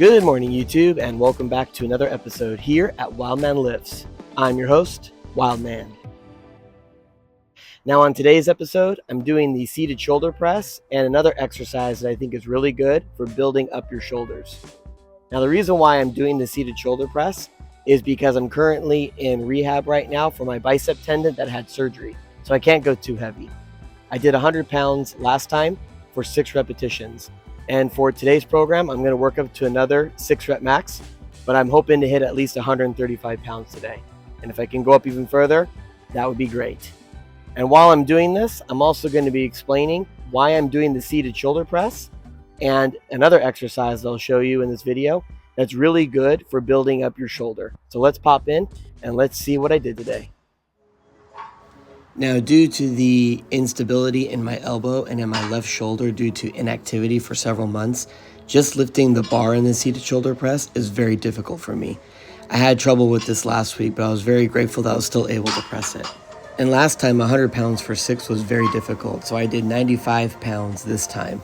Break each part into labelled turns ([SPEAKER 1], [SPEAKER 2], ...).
[SPEAKER 1] Good morning, YouTube, and welcome back to another episode here at WILDMAN Lifts. I'm your host, WILDMAN. Now on today's episode, I'm doing the seated shoulder press and another exercise that I think is really good for building up your shoulders. Now the reason why I'm doing the seated shoulder press is because I'm currently in rehab right now for my bicep tendon that had surgery, so I can't go too heavy. I did 100 pounds last time for 6 repetitions. And for today's program, I'm going to work up to another 6 rep max, but I'm hoping to hit at least 135 pounds today. And if I can go up even further, that would be great. And while I'm doing this, I'm also going to be explaining why I'm doing the seated shoulder press and another exercise that I'll show you in this video that's really good for building up your shoulder. So let's pop in and let's see what I did today. Now, due to the instability in my elbow and in my left shoulder due to inactivity for several months, just lifting the bar in the seated shoulder press is very difficult for me. I had trouble with this last week, but I was very grateful that I was still able to press it. And last time, 100 pounds for 6 was very difficult, so I did 95 pounds this time.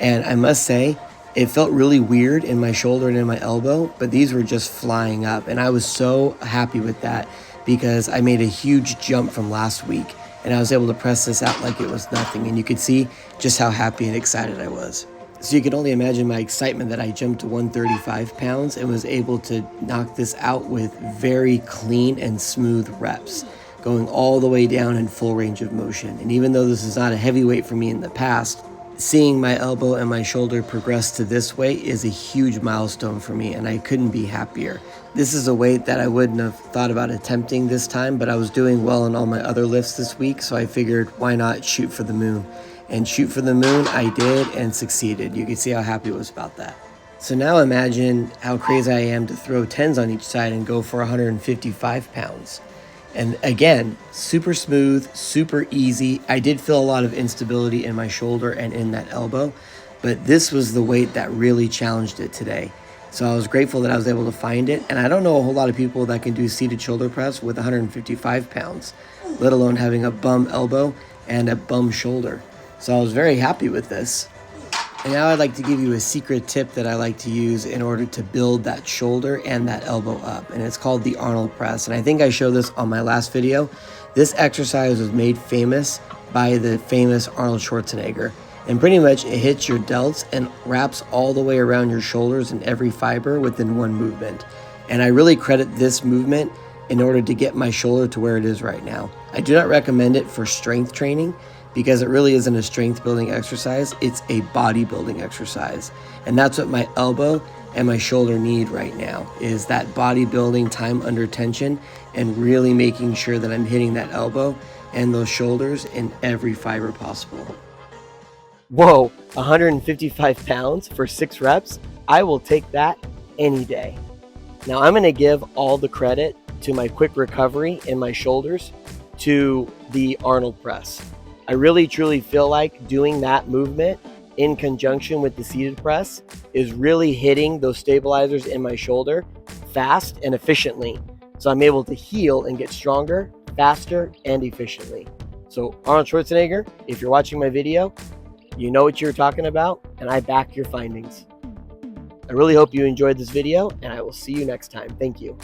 [SPEAKER 1] And I must say, it felt really weird in my shoulder and in my elbow, but these were just flying up, and I was so happy with that, because I made a huge jump from last week and I was able to press this out like it was nothing, and you could see just how happy and excited I was. So you can only imagine my excitement that I jumped to 135 pounds and was able to knock this out with very clean and smooth reps, going all the way down in full range of motion. And even though this is not a heavy weight for me in the past, seeing my elbow and my shoulder progress to this weight is a huge milestone for me, and I couldn't be happier. This is a weight that I wouldn't have thought about attempting this time, but I was doing well in all my other lifts this week, so I figured why not shoot for the moon. And shoot for the moon I did and succeeded. You can see how happy I was about that. So now imagine how crazy I am to throw 10s on each side and go for 155 pounds. And again, super smooth, super easy. I did feel a lot of instability in my shoulder and in that elbow, but this was the weight that really challenged it today. So I was grateful that I was able to find it. And I don't know a whole lot of people that can do seated shoulder press with 155 pounds, let alone having a bum elbow and a bum shoulder. So I was very happy with this. And now I'd like to give you a secret tip that I like to use in order to build that shoulder and that elbow up. And it's called the Arnold Press. And I think I showed this on my last video. This exercise was made famous by the famous Arnold Schwarzenegger. And pretty much it hits your delts and wraps all the way around your shoulders and every fiber within one movement. And I really credit this movement in order to get my shoulder to where it is right now. I do not recommend it for strength training, because it really isn't a strength building exercise, it's a bodybuilding exercise. And that's what my elbow and my shoulder need right now, is that bodybuilding time under tension and really making sure that I'm hitting that elbow and those shoulders in every fiber possible. Whoa, 155 pounds for 6 reps? I will take that any day. Now I'm gonna give all the credit to my quick recovery in my shoulders to the Arnold Press. I really truly feel like doing that movement in conjunction with the seated press is really hitting those stabilizers in my shoulder fast and efficiently. So I'm able to heal and get stronger, faster, and efficiently. So Arnold Schwarzenegger, if you're watching my video, you know what you're talking about, and I back your findings. I really hope you enjoyed this video, and I will see you next time. Thank you.